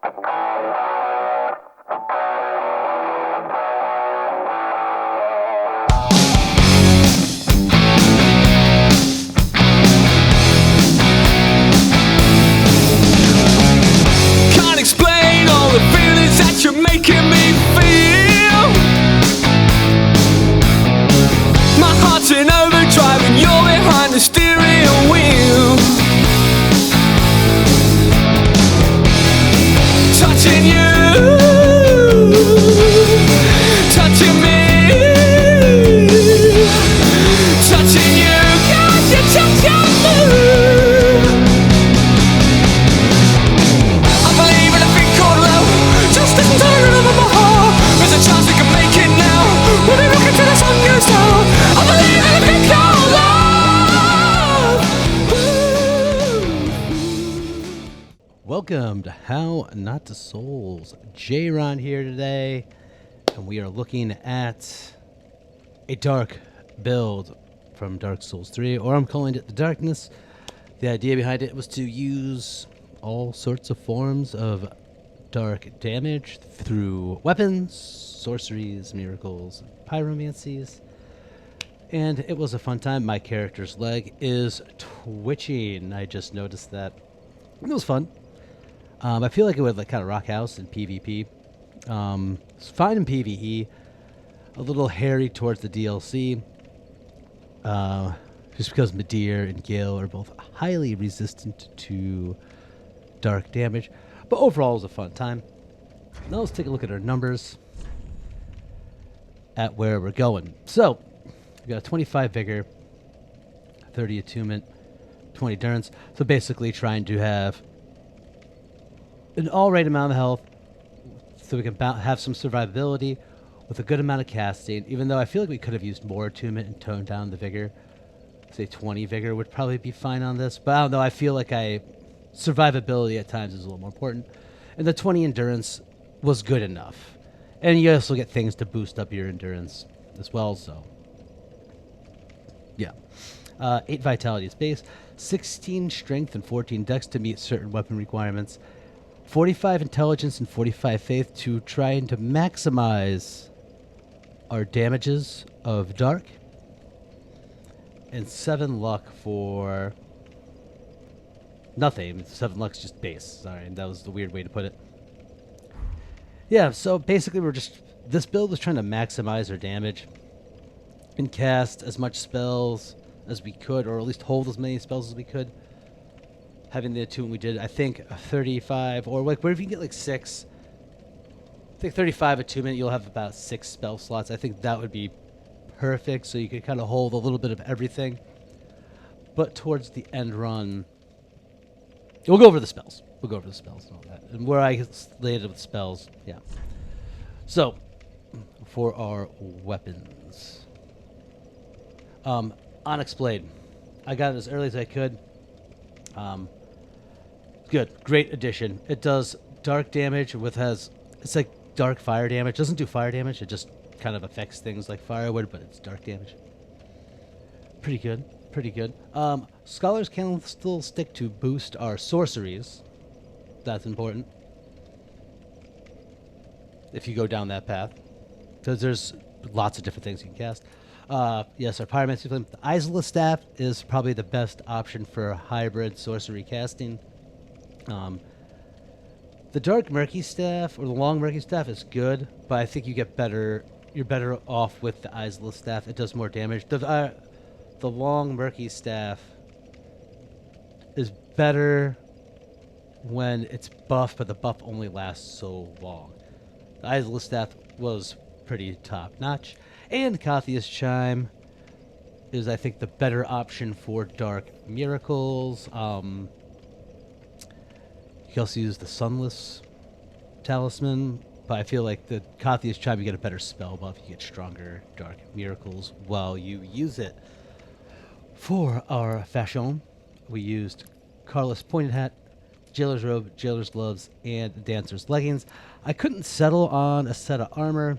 Can't explain all the feelings that you're making me feel. My heart's in overdrive and you're behind the steering wheel. Touching you, touching me, touching you, got you touching me. I believe in a thing called love, just listen to the rhythm of my heart. There's a chance we can make it now, we'll be rocking till the sun goes down. I believe in a thing called love. Welcome to How Not to Souls. J-Ron here today, and we are looking at a dark build from Dark Souls 3, or I'm calling it the Darkness. The idea behind it was to use all sorts of forms of dark damage through weapons, sorceries, miracles, pyromancies, and it was a fun time. My character's leg is twitching. I just noticed that. It was fun. I feel like it would kind of rock house in PvP. It's fine in PvE. A little hairy towards the DLC. Just because Medir and Gale are both highly resistant to dark damage. But overall, it was a fun time. Now let's take a look at our numbers. At where we're going. So, we got a 25 Vigor, 30 Attunement, 20 Endurance. So basically trying to have an all-right amount of health so we can have some survivability with a good amount of casting, even though I feel like we could have used more Attunement and toned down the Vigor. Say 20 Vigor would probably be fine on this, but I don't know, I feel like survivability at times is a little more important. And the 20 Endurance was good enough. And you also get things to boost up your Endurance as well, so yeah. 8 Vitality is base, 16 Strength and 14 Dex to meet certain weapon requirements, 45 Intelligence and 45 Faith to trying to maximize our damages of Dark, and 7 Luck for nothing. 7 Luck's just base. Sorry, that was the weird way to put it. Yeah, so basically this build was trying to maximize our damage and cast as much spells as we could, or at least hold as many spells as we could. Having the attunement we did, I think 35, or like where if you can get like 6, I think 35 attunement, you'll have about 6 spell slots. I think that would be perfect, so you could kind of hold a little bit of everything. But towards the end run, we'll go over the spells. We'll go over the spells and all that. And where I landed with spells, yeah. So, for our weapons. Onyx Blade. I got it as early as I could. Good. Great addition. It does dark damage it's like dark fire damage. It doesn't do fire damage. It just kind of affects things like firewood, but it's dark damage. Pretty good. Pretty good. Scholars can still stick to boost our sorceries. That's important. If you go down that path. Because there's lots of different things you can cast. Yes, our Pyromancy Flame. The Isla Staff is probably the best option for hybrid sorcery casting. The Dark Murky Staff, or the Long Murky Staff, is good, but I think you're better off with the Isla Staff. It does more damage. The Long Murky Staff is better when it's buff, but the buff only lasts so long. The Isla Staff was pretty top-notch. And Kathia's Chime is, I think, the better option for Dark Miracles. You can also use the Sunless Talisman, but I feel like the Kathia's Chime, you get a better spell buff. You get stronger Dark Miracles while you use it. For our fashion, we used Carlos Pointed Hat, Jailer's Robe, Jailer's Gloves, and Dancer's Leggings. I couldn't settle on a set of armor.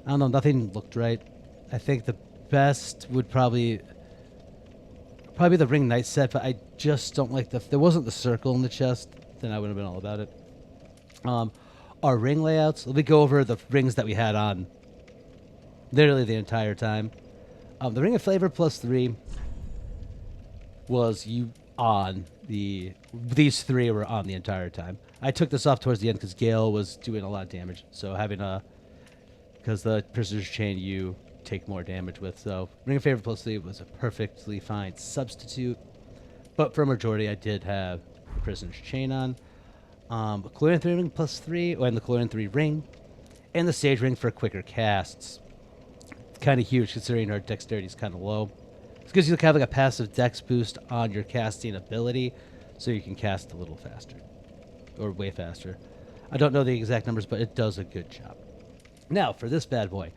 I don't know, nothing looked right. I think the best would probably the Ring Knight set, but I just don't like if there wasn't the circle in the chest, then I would have been all about it. Our ring layouts, let me go over the rings that we had on literally the entire time. The Ring of Flavor +3 was these three were on the entire time. I took this off towards the end because Gale was doing a lot of damage. So having because the Prisoner's Chain you take more damage with. So Ring of Favor +3 was a perfectly fine substitute. But for a majority, I did have the Prisoner's Chain on. Chlorine 3 ring +3, and the Chlorine 3 ring, and the Sage ring for quicker casts. Kind of huge considering our dexterity is kind of low. It's because you have like a passive dex boost on your casting ability, so you can cast a little faster, or way faster. I don't know the exact numbers, but it does a good job. Now, for this bad boy,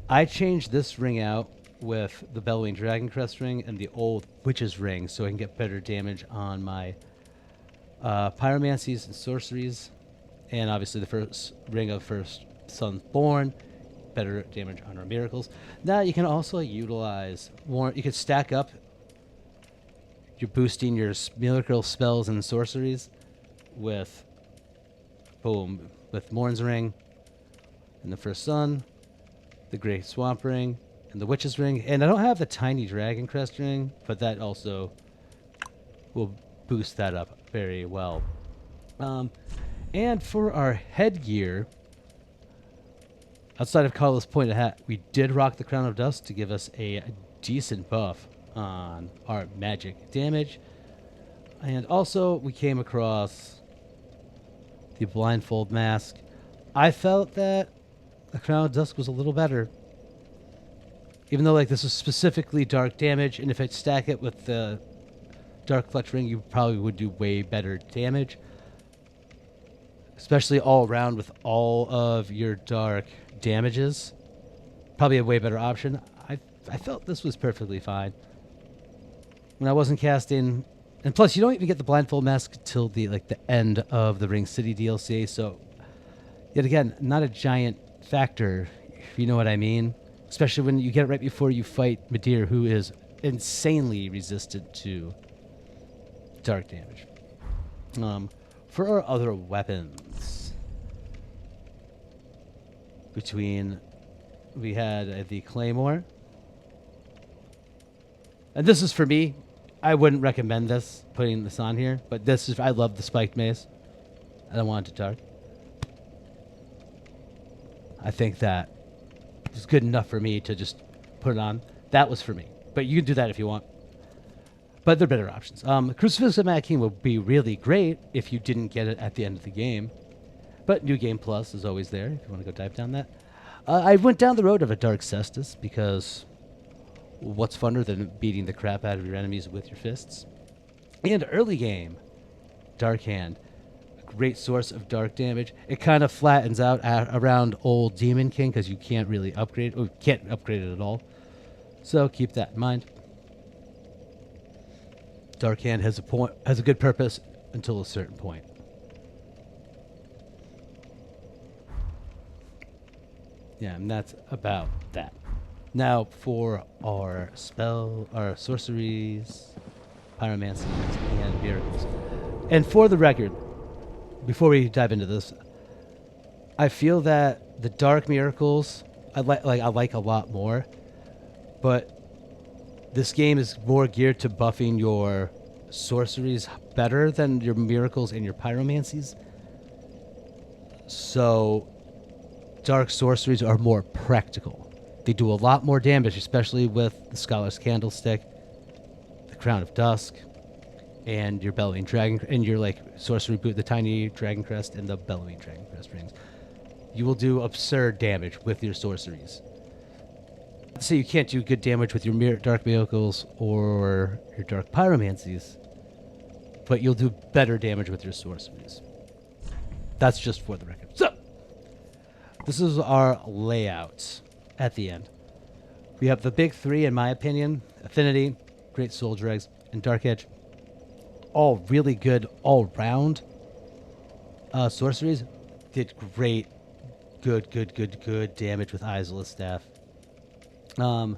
I changed this ring out with the Bellowing Dragon Crest ring and the old Witch's ring, so I can get better damage on my pyromancies and sorceries, and obviously the first ring of First Soulsborne, better damage on our miracles. Now you can also utilize more. You can stack up. You're boosting your miracle spells and sorceries with Morn's ring and the First Sun, the Great Swamp ring, and the Witch's ring. And I don't have the Tiny Dragon Crest ring, but that also will boost that up very well. And for our headgear, outside of Carlos Pointed Hat, we did rock the Crown of Dust to give us a decent buff on our magic damage. And also, we came across the Blindfold Mask. I felt that the Crown of Dust was a little better. Even though like this is specifically dark damage, and if I stack it with the Dark Clutch ring, you probably would do way better damage. Especially all around with all of your dark damages. Probably a way better option. I felt this was perfectly fine. When I wasn't casting, and plus you don't even get the Blindfold Mask till the end of the Ring City DLC, so yet again, not a giant factor, if you know what I mean. Especially when you get it right before you fight Midir, who is insanely resistant to dark damage. For our other weapons, we had the Claymore. And this is for me. I wouldn't recommend putting this on here, but I love the Spiked Mace. I don't want it to dark. I think that is good enough for me to just put it on. That was for me, but you can do that if you want. But there are better options. Crucifix of Mad King would be really great if you didn't get it at the end of the game. But New Game Plus is always there if you want to go dive down that. I went down the road of a Dark Cestus because what's funner than beating the crap out of your enemies with your fists? And early game, Dark Hand. A great source of dark damage. It kind of flattens out around old Demon King because you can't really upgrade, or can't upgrade it at all. So keep that in mind. Dark Hand has a good purpose until a certain point. Yeah, and that's about that. Now for our sorceries, pyromancies, and miracles. And for the record, before we dive into this, I feel that the dark miracles I like a lot more, but this game is more geared to buffing your sorceries better than your miracles and your pyromancies. So dark sorceries are more practical. They do a lot more damage, especially with the Scholar's Candlestick, the Crown of Dusk, and your Bellowing Dragon, and your sorcery boot, the Tiny Dragon Crest, and the Bellowing Dragon Crest rings. You will do absurd damage with your sorceries. So you can't do good damage with your dark miracles or your dark pyromancies, but you'll do better damage with your sorceries. That's just for the record. So, this is our layout at the end. We have the big three, in my opinion: Affinity, Great Soul Dregs, and Dark Edge. All really good all-round sorceries. Did great, good damage with Isolus Staff. And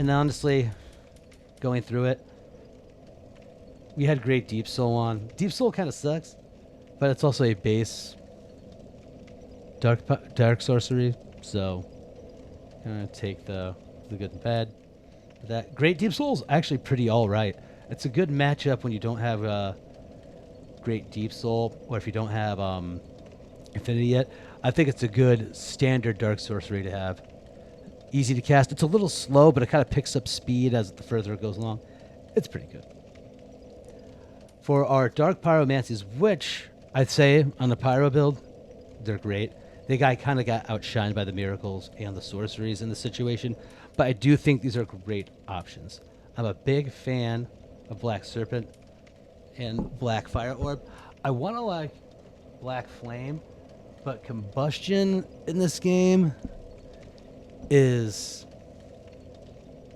honestly, going through it, we had Great Deep Soul on. Deep Soul kind of sucks, but it's also a base dark sorcery, so gonna take the good and bad. That Great Deep Soul's actually pretty all right. It's a good matchup when you don't have Great Deep Soul, or if you don't have Infinity yet. I think it's a good standard dark sorcery to have. Easy to cast. It's a little slow, but it kind of picks up speed as the further it goes along. It's pretty good. For our Dark Pyromancies, which I'd say on the Pyro build, they're great. They kind of got outshined by the miracles and the sorceries in the situation, but I do think these are great options. I'm a big fan of Black Serpent and Black Fire Orb. I want to like Black Flame, but Combustion in this game is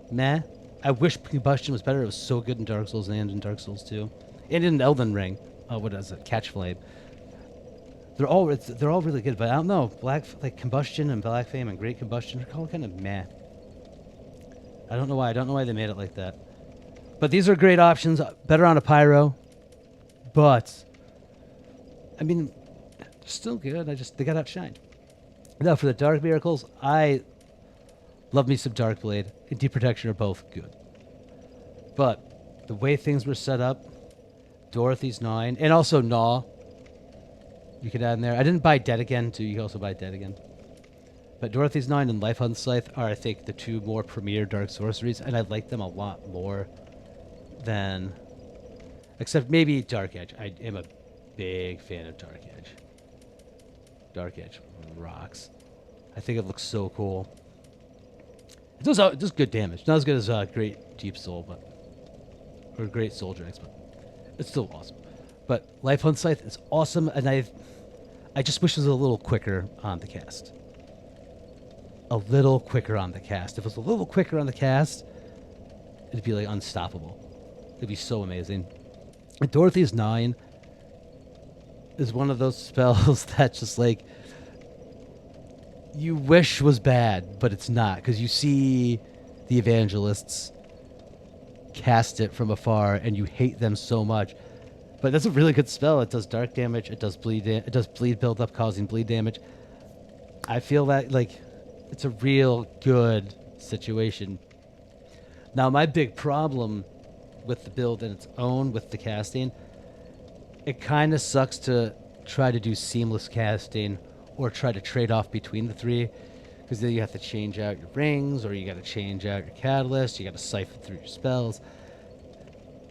meh. I wish Combustion was better. It was so good in Dark Souls and in Dark Souls 2. And in Elden Ring. What is it? Catch Flame. They're all really good, but I don't know. Combustion and Black Flame and Great Combustion are all kind of meh. I don't know why. I don't know why they made it like that. But these are great options. Better on a Pyro. But I mean, still good. They got outshined. Now for the Dark Miracles, I love me some Dark Blade and Deep Protection are both good. But the way things were set up, Dorothy's 9, and also Gnaw, you could add in there. I didn't buy Dead Again, too. You can also buy Dead Again. But Dorothy's 9 and Life on Scythe are, I think, the two more premier Dark Sorceries, and I like them a lot more than... Except maybe Dark Edge. I am a big fan of Dark Edge. Dark Edge rocks. I think it looks so cool. It does good damage. Not as good as Great Deep Soul, or Great Soul Drags, but it's still awesome. But Life on Scythe is awesome, and I just wish it was a little quicker on the cast. A little quicker on the cast. If it was a little quicker on the cast, it'd be like unstoppable. It'd be so amazing. And Dorothy's 9 is one of those spells that just like you wish was bad, but it's not, because you see the evangelists cast it from afar and you hate them so much. But that's a really good spell. It does dark damage, it does bleed build up, causing bleed damage. I feel that like it's a real good situation. Now my big problem with the build in its own, with the casting, it kind of sucks to try to do seamless casting or try to trade off between the three, because then you have to change out your rings, or you got to change out your catalyst, you got to siphon through your spells.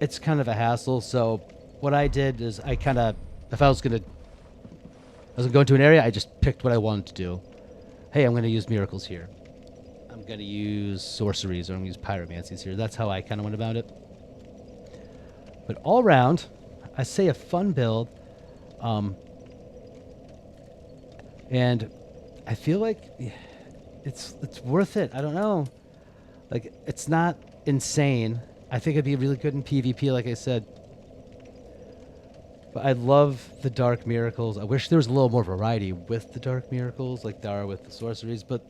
It's kind of a hassle. So what I did is I kind of, if I was going to go into an area, I just picked what I wanted to do. Hey, I'm going to use miracles here. I'm going to use sorceries, or I'm going to use pyromancies here. That's how I kind of went about it. But all around, I say a fun build. And I feel like it's worth it. I don't know. Like, it's not insane. I think it'd be really good in PvP, like I said. But I love the Dark Miracles. I wish there was a little more variety with the Dark Miracles, like there are with the sorceries. But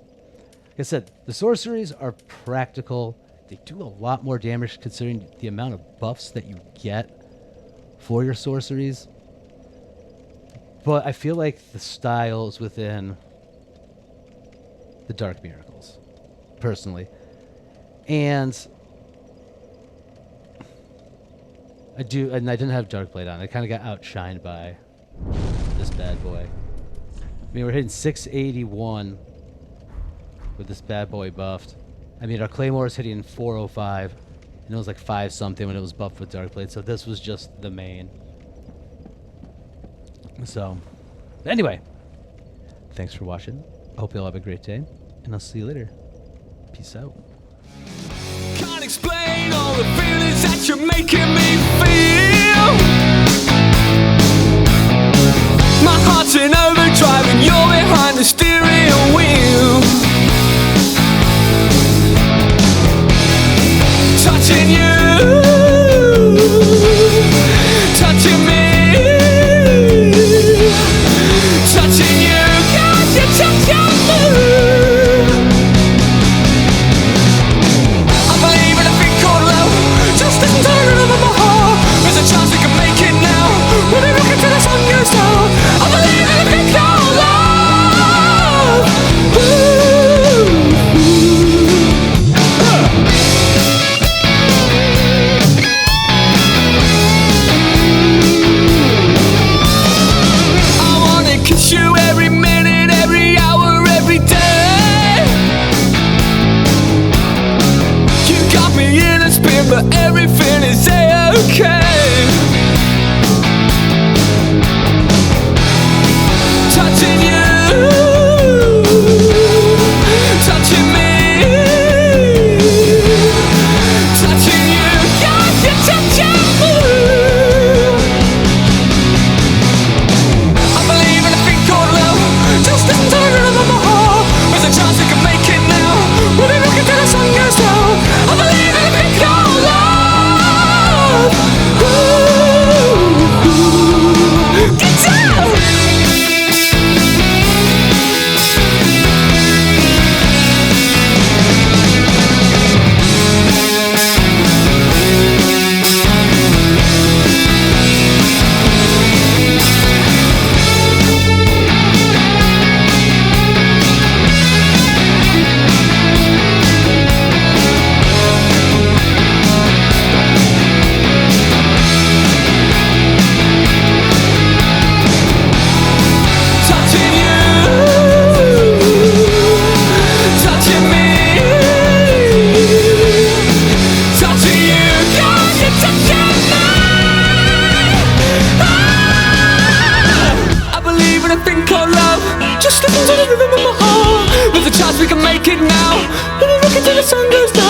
like I said, the sorceries are practical. They do a lot more damage considering the amount of buffs that you get for your sorceries. But I feel like the style is within the Dark Miracles, personally. And I didn't have Dark Blade on. I kind of got outshined by this bad boy. I mean, we're hitting 681 with this bad boy buffed. I mean, our Claymore is hitting 405, and it was like 5 something when it was buffed with Dark Blade, so this was just the main. So, anyway, thanks for watching. I hope you all have a great day, and I'll see you later. Peace out. Can't explain all the feelings that you're making me feel. My heart's in overdrive and you're behind the steering wheel. Touching you, touching me, touching you, 'cause you touch your mood. I believe in a thing called love, just listen to the rhythm of my heart. Just listen to the rhythm of my heart. There's a chance we can make it now. When I look into the sun goes down.